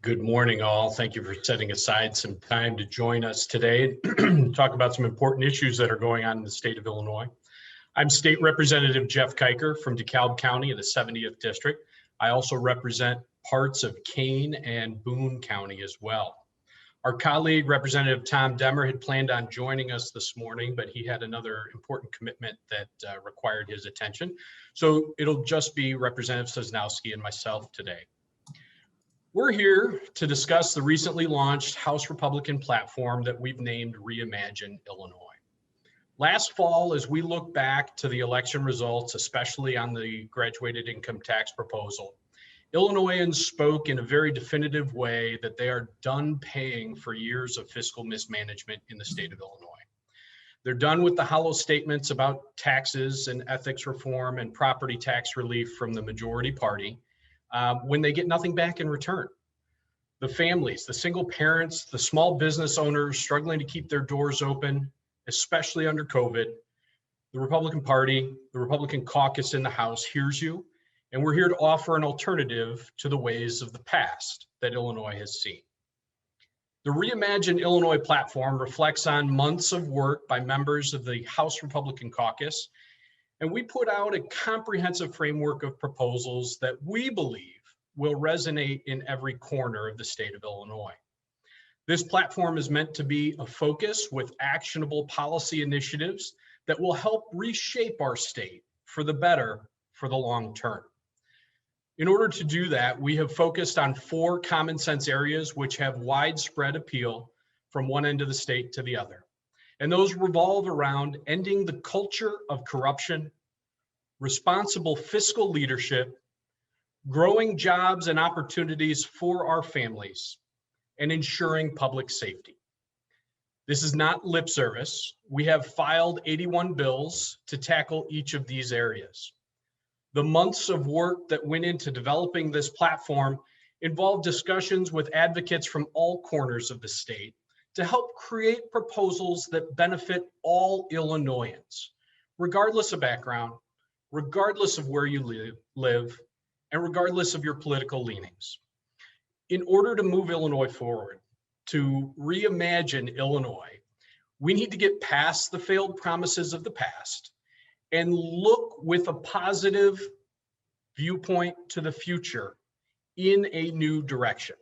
Good morning, all. Thank you for setting aside some time to join us today to talk about some important issues that are going on in the state of Illinois. I'm State Representative Jeff Keicher from DeKalb County in the 70th District. I also represent parts of Kane and Boone County as well. Our colleague, Representative Tom Demmer, had planned on joining us this morning, but he had another important commitment that required his attention. So it'll just be Representative Sosnowski and myself today. We're here to discuss the recently launched House Republican platform that we've named Reimagine Illinois. Last fall, as we look back to the election results, especially on the graduated income tax proposal, Illinoisans spoke in a very definitive way that they are done paying for years of fiscal mismanagement in the state of Illinois. They're done with the hollow statements about taxes and ethics reform and property tax relief from the majority party, when they get nothing back in return. The families, the single parents, the small business owners struggling to keep their doors open, especially under COVID, the Republican Party, the Republican caucus in the House hears you, and we're here to offer an alternative to the ways of the past that Illinois has seen. The Reimagine Illinois platform reflects on months of work by members of the House Republican caucus, and we put out a comprehensive framework of proposals that we believe will resonate in every corner of the state of Illinois. This platform is meant to be a focus with actionable policy initiatives that will help reshape our state for the better for the long term. In order to do that, we have focused on 4 common sense areas which have widespread appeal from one end of the state to the other. And those revolve around ending the culture of corruption, responsible fiscal leadership, growing jobs and opportunities for our families, and ensuring public safety. This is not lip service. We have filed 81 bills to tackle each of these areas. The months of work that went into developing this platform involved discussions with advocates from all corners of the state to help create proposals that benefit all Illinoisans, regardless of background, regardless of where you live, and regardless of your political leanings. In order to move Illinois forward, to reimagine Illinois, we need to get past the failed promises of the past and look with a positive viewpoint to the future in a new direction.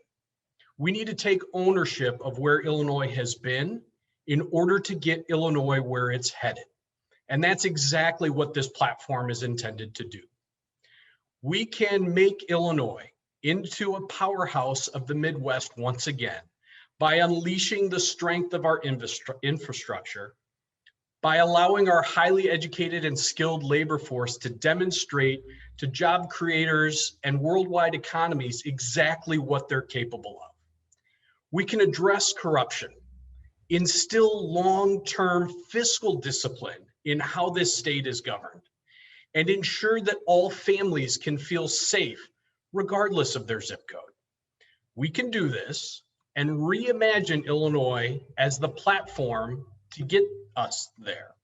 We need to take ownership of where Illinois has been in order to get Illinois where it's headed. And that's exactly what this platform is intended to do. We can make Illinois into a powerhouse of the Midwest once again by unleashing the strength of our infrastructure, by allowing our highly educated and skilled labor force to demonstrate to job creators and worldwide economies exactly what they're capable of. We can address corruption, instill long-term fiscal discipline in how this state is governed, and ensure that all families can feel safe regardless of their zip code. We can do this and reimagine Illinois as the platform to get us there.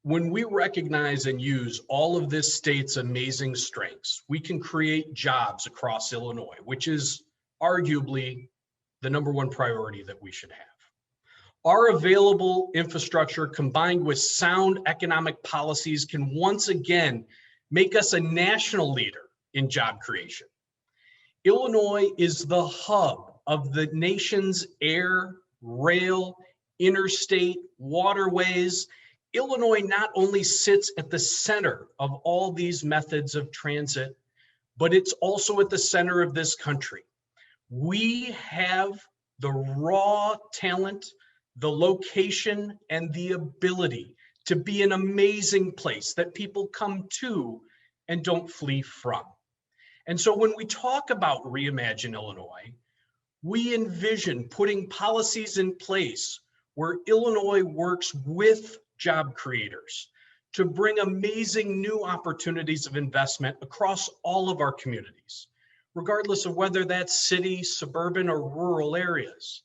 When we recognize and use all of this state's amazing strengths, we can create jobs across Illinois, which is arguably the #1 priority that we should have. Our available infrastructure combined with sound economic policies can once again make us a national leader in job creation. Illinois is the hub of the nation's air, rail, interstate, waterways. Illinois not only sits at the center of all these methods of transit, but it's also at the center of this country. We have the raw talent, the location, and the ability to be an amazing place that people come to and don't flee from. And so when we talk about Reimagine Illinois, we envision putting policies in place where Illinois works with job creators to bring amazing new opportunities of investment across all of our communities, regardless of whether that's city, suburban, or rural areas.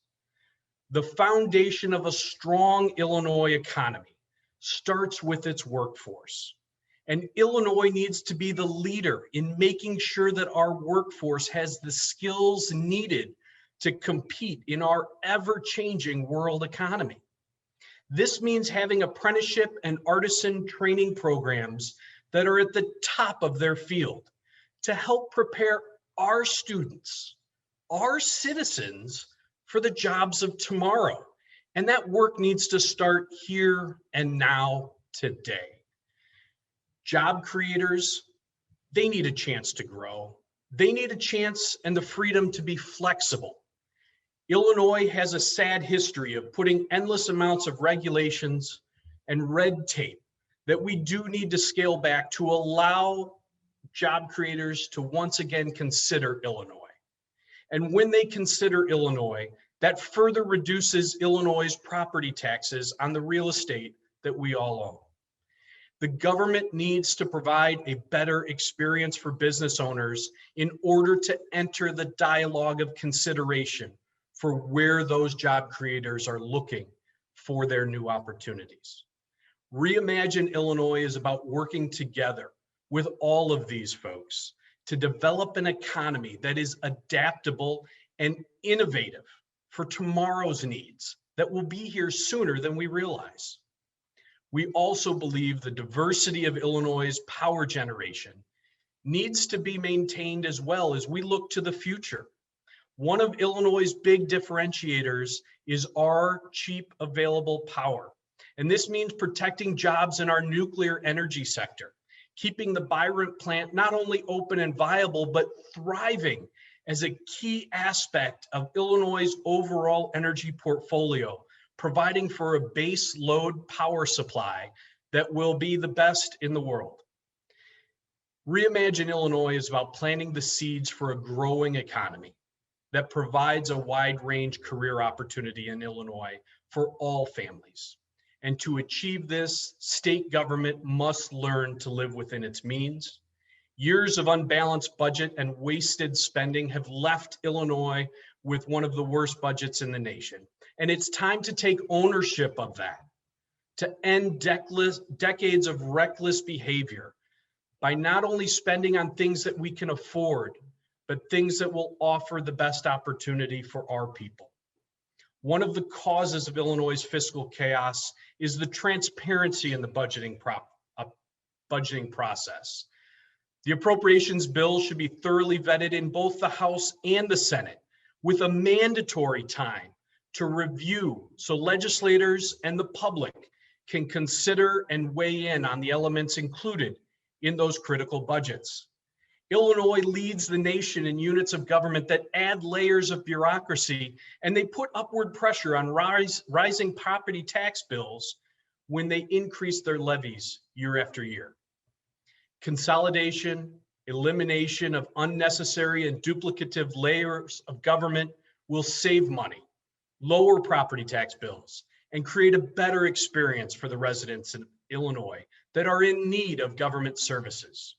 The foundation of a strong Illinois economy starts with its workforce. And Illinois needs to be the leader in making sure that our workforce has the skills needed to compete in our ever-changing world economy. This means having apprenticeship and artisan training programs that are at the top of their field to help prepare our students, our citizens, for the jobs of tomorrow. And that work needs to start here and now, today. Job creators, they need a chance to grow. They need a chance and the freedom to be flexible. Illinois has a sad history of putting endless amounts of regulations and red tape that we do need to scale back to allow job creators to once again consider Illinois. And when they consider Illinois, that further reduces Illinois' property taxes on the real estate that we all own. The government needs to provide a better experience for business owners in order to enter the dialogue of consideration for where those job creators are looking for their new opportunities. Reimagine Illinois is about working together with all of these folks to develop an economy that is adaptable and innovative for tomorrow's needs that will be here sooner than we realize. We also believe the diversity of Illinois' power generation needs to be maintained as well as we look to the future. One of Illinois' big differentiators is our cheap available power. And this means protecting jobs in our nuclear energy sector, keeping the Byron plant not only open and viable, but thriving as a key aspect of Illinois' overall energy portfolio, providing for a base load power supply that will be the best in the world. Reimagine Illinois is about planting the seeds for a growing economy that provides a wide range career opportunity in Illinois for all families. And to achieve this, state government must learn to live within its means. Years of unbalanced budget and wasted spending have left Illinois with one of the worst budgets in the nation. And it's time to take ownership of that, to end decades of reckless behavior by not only spending on things that we can afford, but things that will offer the best opportunity for our people. One of the causes of Illinois' fiscal chaos is the transparency in the budgeting process. The appropriations bill should be thoroughly vetted in both the House and the Senate with a mandatory time to review so legislators and the public can consider and weigh in on the elements included in those critical budgets. Illinois leads the nation in units of government that add layers of bureaucracy, and they put upward pressure on rising property tax bills when they increase their levies year after year. Consolidation, elimination of unnecessary and duplicative layers of government will save money, lower property tax bills, and create a better experience for the residents in Illinois that are in need of government services.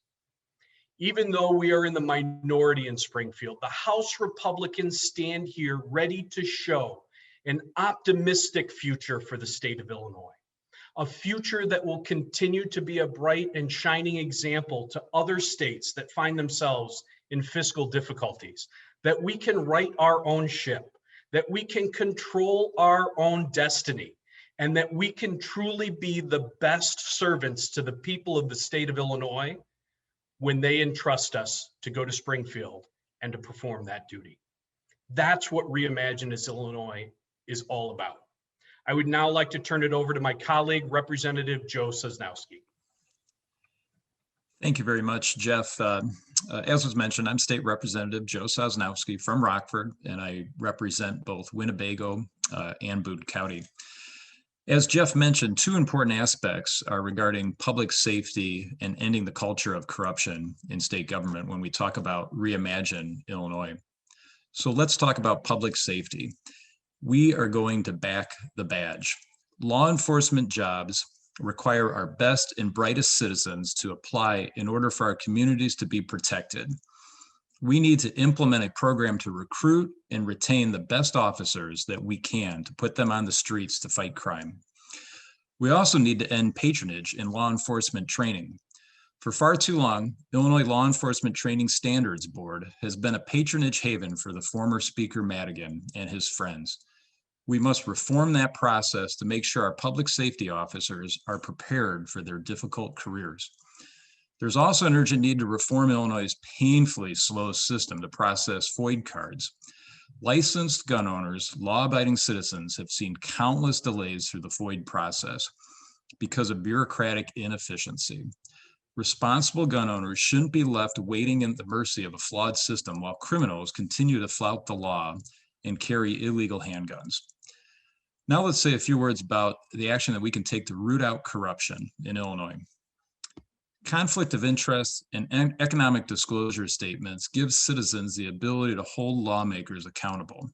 Even though we are in the minority in Springfield, the House Republicans stand here ready to show an optimistic future for the state of Illinois, a future that will continue to be a bright and shining example to other states that find themselves in fiscal difficulties, that we can right our own ship, that we can control our own destiny, and that we can truly be the best servants to the people of the state of Illinois when they entrust us to go to Springfield and to perform that duty. That's what Reimagine Illinois is all about. I would now like to turn it over to my colleague, Representative Joe Sosnowski. Thank you very much, Jeff. As was mentioned, I'm State Representative Joe Sosnowski from Rockford, and I represent both Winnebago and Boone County. As Jeff mentioned, two important aspects are regarding public safety and ending the culture of corruption in state government when we talk about Reimagine Illinois. So let's talk about public safety. We are going to back the badge. Law enforcement jobs require our best and brightest citizens to apply in order for our communities to be protected. We need to implement a program to recruit and retain the best officers that we can to put them on the streets to fight crime. We also need to end patronage in law enforcement training. For far too long, Illinois Law Enforcement Training Standards Board has been a patronage haven for the former Speaker Madigan and his friends. We must reform that process to make sure our public safety officers are prepared for their difficult careers. There's also an urgent need to reform Illinois' painfully slow system to process FOID cards. Licensed gun owners, law-abiding citizens have seen countless delays through the FOID process because of bureaucratic inefficiency. Responsible gun owners shouldn't be left waiting at the mercy of a flawed system while criminals continue to flout the law and carry illegal handguns. Now let's say a few words about the action that we can take to root out corruption in Illinois. Conflict of interest and economic disclosure statements give citizens the ability to hold lawmakers accountable.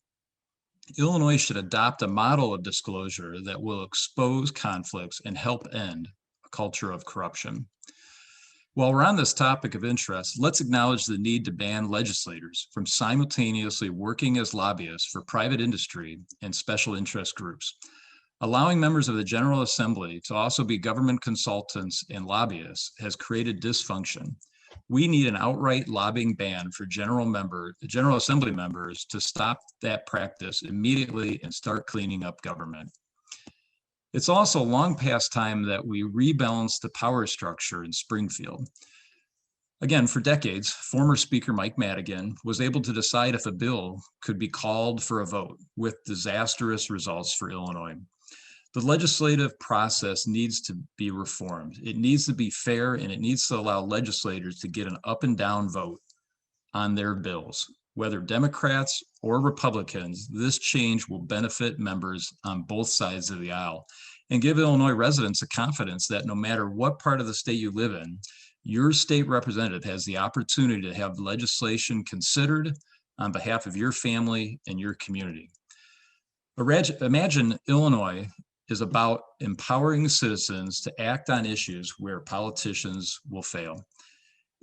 Illinois should adopt a model of disclosure that will expose conflicts and help end a culture of corruption. While we're on this topic of interest, let's acknowledge the need to ban legislators from simultaneously working as lobbyists for private industry and special interest groups. Allowing members of the General Assembly to also be government consultants and lobbyists has created dysfunction. We need an outright lobbying ban for General Assembly members to stop that practice immediately and start cleaning up government. It's also long past time that we rebalance the power structure in Springfield. Again, for decades, former Speaker Mike Madigan was able to decide if a bill could be called for a vote, with disastrous results for Illinois. The legislative process needs to be reformed. It needs to be fair, and it needs to allow legislators to get an up and down vote on their bills. Whether Democrats or Republicans, this change will benefit members on both sides of the aisle and give Illinois residents the confidence that no matter what part of the state you live in, your state representative has the opportunity to have legislation considered on behalf of your family and your community. Imagine Illinois is about empowering citizens to act on issues where politicians will fail.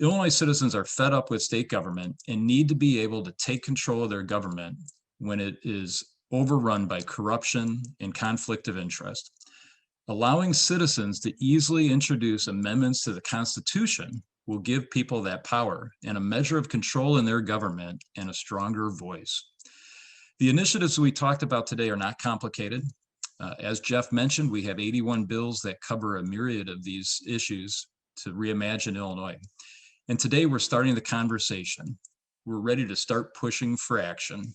Illinois citizens are fed up with state government and need to be able to take control of their government when it is overrun by corruption and conflict of interest. Allowing citizens to easily introduce amendments to the Constitution will give people that power and a measure of control in their government and a stronger voice. The initiatives we talked about today are not complicated. As Jeff mentioned, we have 81 bills that cover a myriad of these issues to reimagine Illinois. And today we're starting the conversation. We're ready to start pushing for action.